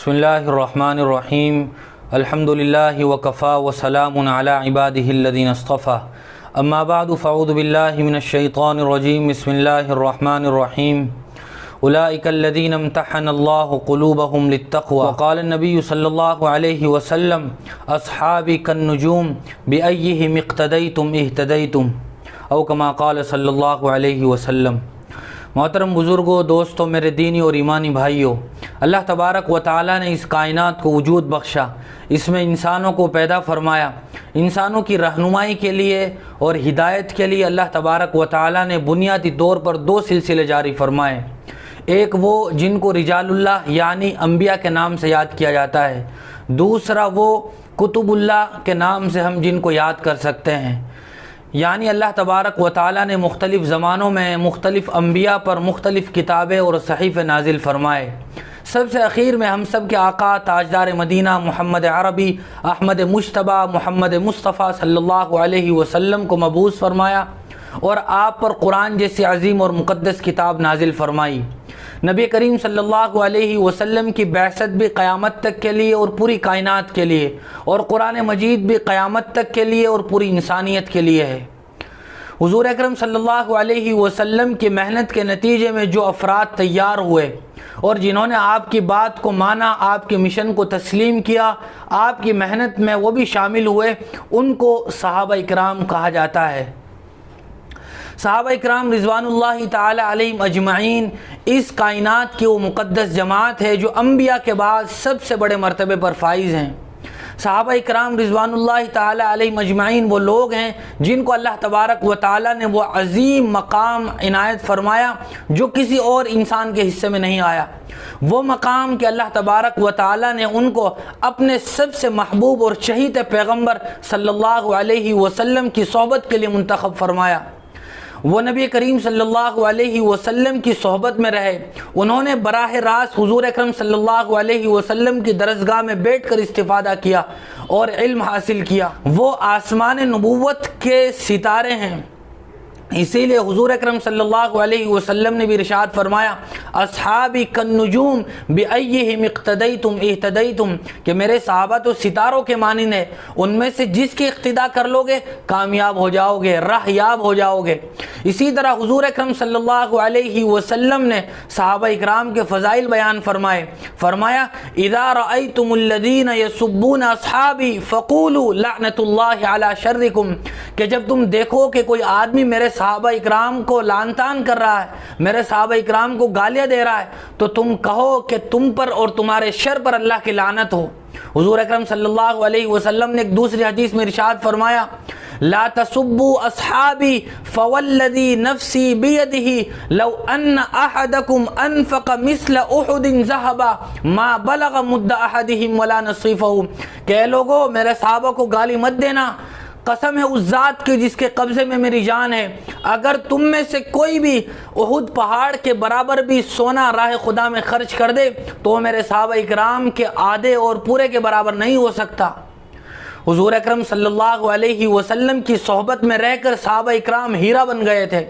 بسم اللہ الرحمن الرحیم الحمد للہ وکفا وسلام علی عبادہ الذین اصطفیٰ اما بعد فاعوذ باللہ من الشیطان الرجیم بسم اللہ الرحمن الرحیم اولئک الذین امتحن اللہ قلوبہم للتقوی وقال النبی صلی اللہ علیہ وسلم اصحابی کالنجوم بأیہم اقتدیتم اہتدیتم او کما قال صلی اللہ علیہ وسلم۔ محترم بزرگوں، دوستوں، میرے دینی اور ایمانی بھائیوں، اللہ تبارک و تعالیٰ نے اس کائنات کو وجود بخشا، اس میں انسانوں کو پیدا فرمایا۔ انسانوں کی رہنمائی کے لیے اور ہدایت کے لیے اللہ تبارک و تعالیٰ نے بنیادی طور پر دو سلسلے جاری فرمائے۔ ایک وہ جن کو رجال اللہ یعنی انبیاء کے نام سے یاد کیا جاتا ہے، دوسرا وہ کتب اللہ کے نام سے ہم جن کو یاد کر سکتے ہیں، یعنی اللہ تبارک و تعالیٰ نے مختلف زمانوں میں مختلف انبیاء پر مختلف کتابیں اور صحیفے نازل فرمائے۔ سب سے اخیر میں ہم سب کے آقا تاجدار مدینہ محمد عربی احمد مجتبیٰ محمد مصطفیٰ صلی اللہ علیہ وسلم کو مبعوث فرمایا اور آپ پر قرآن جیسی عظیم اور مقدس کتاب نازل فرمائی۔ نبی کریم صلی اللہ علیہ وسلم کی بعثت بھی قیامت تک کے لیے اور پوری کائنات کے لیے، اور قرآن مجید بھی قیامت تک کے لیے اور پوری انسانیت کے لیے ہے۔ حضور اکرم صلی اللہ علیہ وسلم کی محنت کے نتیجے میں جو افراد تیار ہوئے اور جنہوں نے آپ کی بات کو مانا، آپ کے مشن کو تسلیم کیا، آپ کی محنت میں وہ بھی شامل ہوئے، ان کو صحابہ اکرام کہا جاتا ہے۔ صحابہ اکرام رضوان اللہ تعالی علیہم اجمعین اس کائنات کی وہ مقدس جماعت ہے جو انبیاء کے بعد سب سے بڑے مرتبے پر فائز ہیں۔ صحابہ اکرام رضوان اللہ تعالی علیہم اجمعین وہ لوگ ہیں جن کو اللہ تبارک و تعالی نے وہ عظیم مقام عنایت فرمایا جو کسی اور انسان کے حصے میں نہیں آیا۔ وہ مقام کہ اللہ تبارک و تعالی نے ان کو اپنے سب سے محبوب اور چہیتے پیغمبر صلی اللہ علیہ وسلم کی صحبت کے لیے منتخب فرمایا۔ وہ نبی کریم صلی اللہ علیہ وسلم کی صحبت میں رہے، انہوں نے براہ راست حضور اکرم صلی اللہ علیہ وسلم کی درسگاہ میں بیٹھ کر استفادہ کیا اور علم حاصل کیا۔ وہ آسمان نبوت کے ستارے ہیں، اسی لیے حضور اکرم صلی اللہ علیہ وسلم نے بھی ارشاد فرمایا اصحابی کالنجوم بأیہم اقتدیتم اہتدیتم، کہ میرے صحابہ تو ستاروں کے مانند ہیں، ان میں سے جس کی اقتداء کر لو گے کامیاب ہو جاؤ گے، راہ یاب ہو جاؤ گے۔ اسی طرح حضور اکرم صلی اللہ علیہ وسلم نے صحابہ اکرام کے فضائل بیان فرمایا اذا رأیتم الذین یسبون اصحابی فقولوا لعنت اللہ علی شرکم، کہ جب تم دیکھو کہ کوئی آدمی میرے صحابہ اکرام کو لعن طعن کر رہا ہے، میرے صحابہ اکرام کو گالیاں دے رہا ہے، تو تم کہو کہ تم پر اور تمہارے شر پر اللہ کی لعنت ہو۔ حضور اکرم صلی اللہ علیہ وسلم نے ایک دوسری حدیث میں ارشاد فرمایا لا تسبوا اصحابی فوالذی نفسی بیدہ لو ان احدکم انفق مثل احد ذہبا ما بلغ مد احدہم ولا نصیفہ، کہ لوگوں میرے صحابہ کو گالی مت دینا، قسم ہے اس ذات کی جس کے قبضے میں میری جان ہے، اگر تم میں سے کوئی بھی احد پہاڑ کے برابر بھی سونا راہ خدا میں خرچ کر دے تو وہ میرے صحابہ اکرام کے آدھے اور پورے کے برابر نہیں ہو سکتا۔ حضور اکرم صلی اللہ علیہ وسلم کی صحبت میں رہ کر صحابہ اکرام ہیرا بن گئے تھے۔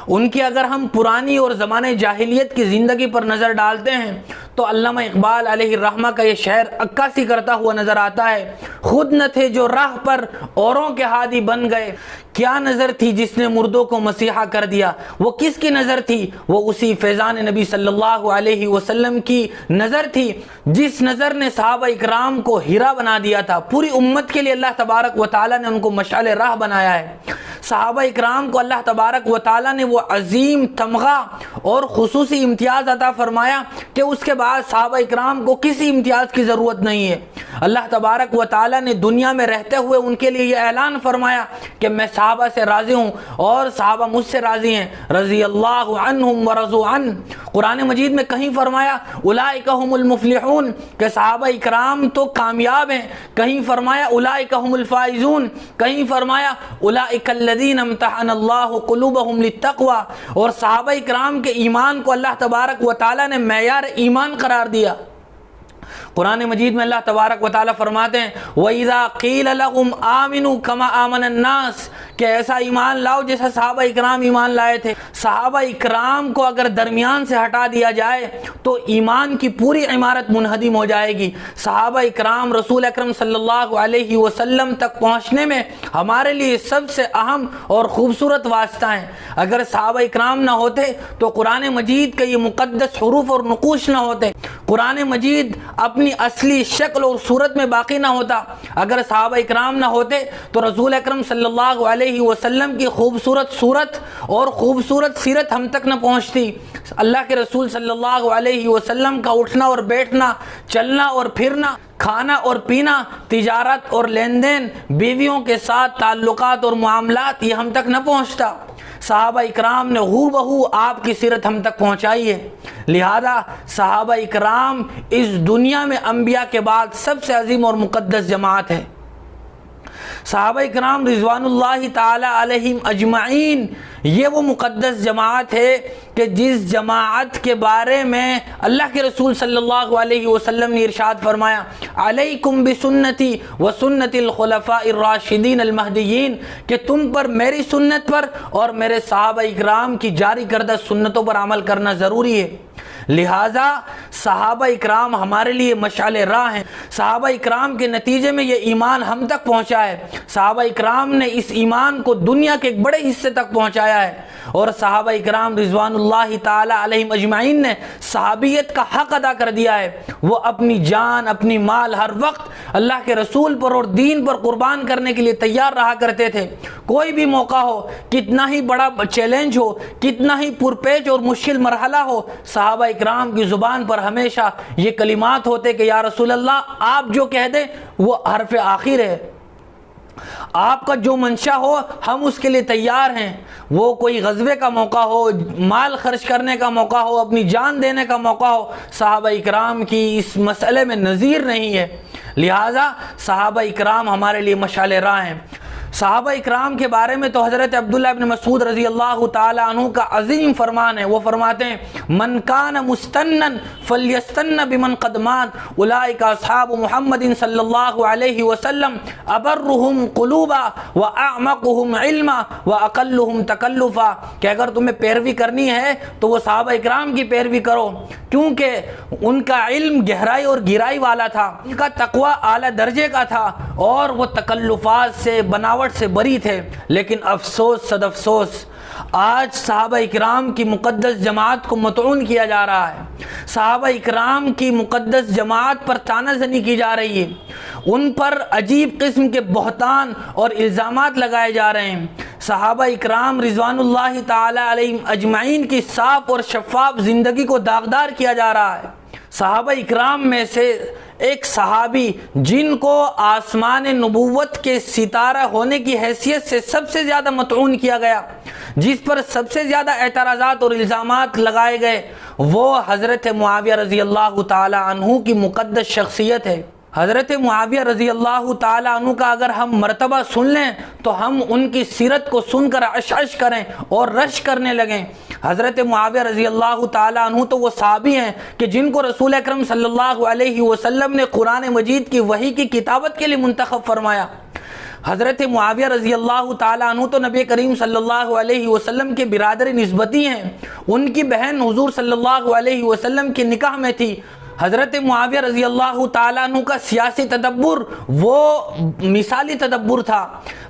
ان کی اگر ہم پرانی اور زمانے جاہلیت کی زندگی پر نظر ڈالتے ہیں تو علامہ اقبال علیہ الرحمہ کا یہ شعر عکاسی کرتا ہوا نظر آتا ہے خود نہ تھے جو راہ پر اوروں کے ہادی بن گئے، کیا نظر تھی جس نے مردوں کو مسیحا کر دیا۔ وہ کس کی نظر تھی؟ وہ اسی فیضان نبی صلی اللہ علیہ وسلم کی نظر تھی جس نظر نے صحابہ اکرام کو ہیرا بنا دیا تھا۔ پوری امت کے لیے اللہ تبارک و تعالیٰ نے ان کو مشعل راہ بنایا ہے۔ صحابہ اکرام کو اللہ تبارک و تعالیٰ نے وہ عظیم تمغہ اور خصوصی امتیاز عطا فرمایا کہ اس کے بعد صحابہ اکرام کو کسی امتیاز کی ضرورت نہیں ہے۔ اللہ تبارک و تعالیٰ نے دنیا میں رہتے ہوئے ان کے لیے یہ اعلان فرمایا کہ میں صحابہ سے راضی ہوں اور صحابہ مجھ سے راضی ہیں، رضی اللہ عنہم ورضوا عنہ۔ قرآن مجید میں کہیں فرمایا اولئک هم المفلحون، کہ صحابہ اکرام تو کامیاب ہیں، کہیں فرمایا اولئک هم الفائزون، کہیں فرمایا اولئک الذین امتحن اللہ قلوبہم للتقوی، اور صحابہ اکرام کے ایمان کو اللہ تبارک و تعالیٰ نے معیار ایمان قرار دیا۔ قرآن مجید میں اللہ تبارک و تعالیٰ فرماتے ہیں وَإِذَا قِيلَ لَهُمْ آمِنُوا كَمَا آمَنَ النَّاسِ کہ ایسا ایمان لاؤ جیسا صحابہ اکرام ایمان لائے تھے۔ صحابہ اکرام کو اگر درمیان سے ہٹا دیا جائے تو ایمان کی پوری عمارت منہدم ہو جائے گی۔ صحابہ اکرام رسول اکرم صلی اللہ علیہ وسلم تک پہنچنے میں ہمارے لیے سب سے اہم اور خوبصورت واسطہ ہیں۔ اگر صحابہ اکرام نہ ہوتے تو قرآن مجید کا یہ مقدس حروف اور نقوش نہ ہوتے، قرآن مجید اپنی اصلی شکل اور صورت میں باقی نہ ہوتا۔ اگر صحابہ اکرام نہ ہوتے تو رسول اکرم صلی اللہ علیہ وسلم کی خوبصورت صورت اور خوبصورت سیرت ہم تک نہ پہنچتی۔ اللہ کے رسول صلی اللہ علیہ وسلم کا اٹھنا اور بیٹھنا، چلنا اور پھرنا، کھانا اور پینا، تجارت اور لین دین، بیویوں کے ساتھ تعلقات اور معاملات، یہ ہم تک نہ پہنچتا۔ صحابہ اکرام نے ہو بہو آپ کی سیرت ہم تک پہنچائی ہے۔ لہذا صحابہ اکرام اس دنیا میں انبیاء کے بعد سب سے عظیم اور مقدس جماعت ہے۔ صحابہ اکرام رضوان اللہ تعالی علیہم اجمعین یہ وہ مقدس جماعت ہے کہ جس جماعت کے بارے میں اللہ کے رسول صلی اللہ علیہ وسلم نے ارشاد فرمایا علیکم بسنتی وسنت الخلفاء الراشدین المہدیین کہ تم پر میری سنت پر اور میرے صحابہ اکرام کی جاری کردہ سنتوں پر عمل کرنا ضروری ہے۔ لہٰذا صحابہ اکرام ہمارے لیے مشعل راہ ہیں۔ صحابہ اکرام کے نتیجے میں یہ ایمان ہم تک پہنچا ہے۔ صحابہ اکرام نے اس ایمان کو دنیا کے ایک بڑے حصے تک پہنچایا ہے، اور صحابہ اکرام رضوان اللہ تعالی علیہم اجمعین نے صحابیت کا حق ادا کر دیا ہے۔ وہ اپنی جان، اپنی مال ہر وقت اللہ کے رسول پر اور دین پر قربان کرنے کے لیے تیار رہا کرتے تھے۔ کوئی بھی موقع ہو، کتنا ہی بڑا چیلنج ہو، کتنا ہی پرپیچ اور مشکل مرحلہ ہو، صحابہ اکرام کی زبان پر ہمیشہ یہ کلمات ہوتے کہ یا رسول اللہ آپ جو کہہ دیں وہ حرف آخر ہے، آپ کا جو منشا ہو ہم اس کے لیے تیار ہیں۔ وہ کوئی غزوے کا موقع ہو، مال خرچ کرنے کا موقع ہو، اپنی جان دینے کا موقع ہو، صحابہ اکرام کی اس مسئلے میں نظیر نہیں ہے۔ لہٰذا صحابہ اکرام ہمارے لیے مشعل راہ ہیں۔ صحابہ اکرام کے بارے میں تو حضرت عبداللہ ابن مسعود رضی اللہ تعالی عنہ کا عظیم فرمان ہے۔ وہ فرماتے ہیں من کان مستنن فلیستن بمن قد مات اولئک اصحاب محمد صلی اللہ علیہ وسلم ابرهم قلوبا واعمقهم علما واقلهم تکلفا کہ اگر تمہیں پیروی کرنی ہے تو وہ صحابہ اکرام کی پیروی کرو، کیونکہ ان کا علم گہرائی اور گہرائی والا تھا، ان کا تقوی اعلیٰ درجے کا تھا، اور وہ تکلفات سے بناوٹ سے بری تھے۔ لیکن افسوس صد افسوس آج صحابہ اکرام کی مقدس جماعت کو مطعون کیا جا رہا ہے۔ صحابہ اکرام کی مقدس جماعت پر طعنہ زنی کی جا رہی ہے، ان پر عجیب قسم کے بہتان اور الزامات لگائے جا رہے ہیں۔ صحابہ اکرام رضوان اللہ تعالی علیہم اجمعین کی صاف اور شفاف زندگی کو داغدار کیا جا رہا ہے۔ صحابہ اکرام میں سے ایک صحابی جن کو آسمان نبوت کے ستارہ ہونے کی حیثیت سے سب سے زیادہ مطعون کیا گیا، جس پر سب سے زیادہ اعتراضات اور الزامات لگائے گئے، وہ حضرت معاویہ رضی اللہ تعالی عنہ کی مقدس شخصیت ہے۔ حضرت معاویہ رضی اللہ تعالی عنہ کا اگر ہم مرتبہ سن لیں تو ہم ان کی سیرت کو سن کر عشعش کریں اور رش کرنے لگیں۔ حضرت معاویہ رضی اللہ تعالی عنہ تو وہ صحابی ہیں کہ جن کو رسول اکرم صلی اللہ علیہ وسلم نے قرآن مجید کی وحی کی کتابت کے لیے منتخب فرمایا۔ حضرت معاویہ رضی اللہ تعالی عنہ تو نبی کریم صلی اللہ علیہ وسلم کے برادر نسبتی ہیں، ان کی بہن حضور صلی اللہ علیہ وسلم کے نکاح میں تھی۔ حضرت معاویہ رضی اللہ تعالیٰ عنہ کا سیاسی تدبر وہ مثالی تدبر تھا۔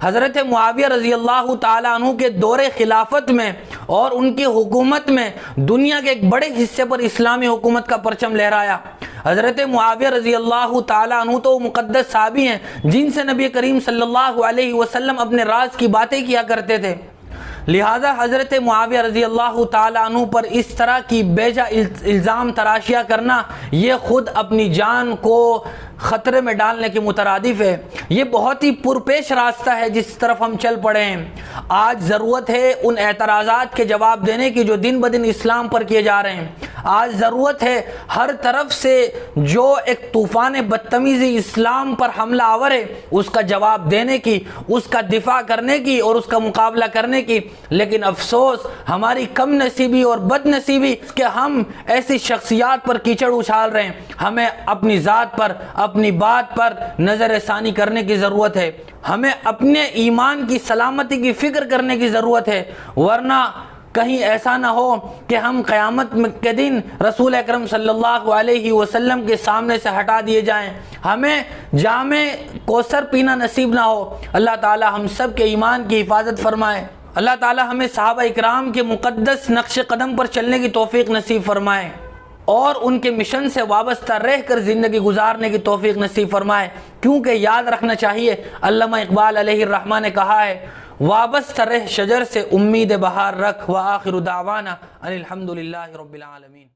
حضرت معاویہ رضی اللہ تعالیٰ عنہ کے دور خلافت میں اور ان کی حکومت میں دنیا کے ایک بڑے حصے پر اسلامی حکومت کا پرچم لہرایا۔ حضرت معاویہ رضی اللہ تعالیٰ عنہ تو مقدس صحابی ہیں جن سے نبی کریم صلی اللہ علیہ وسلم اپنے راز کی باتیں کیا کرتے تھے۔ لہذا حضرت معاویہ رضی اللہ تعالیٰ عنہ پر اس طرح کی بیجا الزام تراشیاں کرنا یہ خود اپنی جان کو خطرے میں ڈالنے کے مترادف ہے۔ یہ بہت ہی پرپیش راستہ ہے جس طرف ہم چل پڑے ہیں۔ آج ضرورت ہے ان اعتراضات کے جواب دینے کی جو دن بدن اسلام پر کیے جا رہے ہیں۔ آج ضرورت ہے ہر طرف سے جو ایک طوفان بدتمیزی اسلام پر حملہ آور ہے اس کا جواب دینے کی، اس کا دفاع کرنے کی اور اس کا مقابلہ کرنے کی۔ لیکن افسوس ہماری کم نصیبی اور بد نصیبی کہ ہم ایسی شخصیات پر کیچڑ اچھال رہے ہیں۔ ہمیں اپنی ذات پر، اپنی بات پر نظر ثانی کرنے کی ضرورت ہے، ہمیں اپنے ایمان کی سلامتی کی فکر کرنے کی ضرورت ہے، ورنہ کہیں ایسا نہ ہو کہ ہم قیامت کے دن رسول اکرم صلی اللہ علیہ وسلم کے سامنے سے ہٹا دیے جائیں، ہمیں جام کوثر پینا نصیب نہ ہو۔ اللہ تعالی ہم سب کے ایمان کی حفاظت فرمائے، اللہ تعالی ہمیں صحابہ اکرام کے مقدس نقش قدم پر چلنے کی توفیق نصیب فرمائے اور ان کے مشن سے وابستہ رہ کر زندگی گزارنے کی توفیق نصیب فرمائے، کیونکہ یاد رکھنا چاہیے علامہ اقبال علیہ الرحمہ نے کہا ہے، وابستہ رہ شجر سے امید بہار رکھ، وآخر دعوانا ان الحمدللہ رب العالمین۔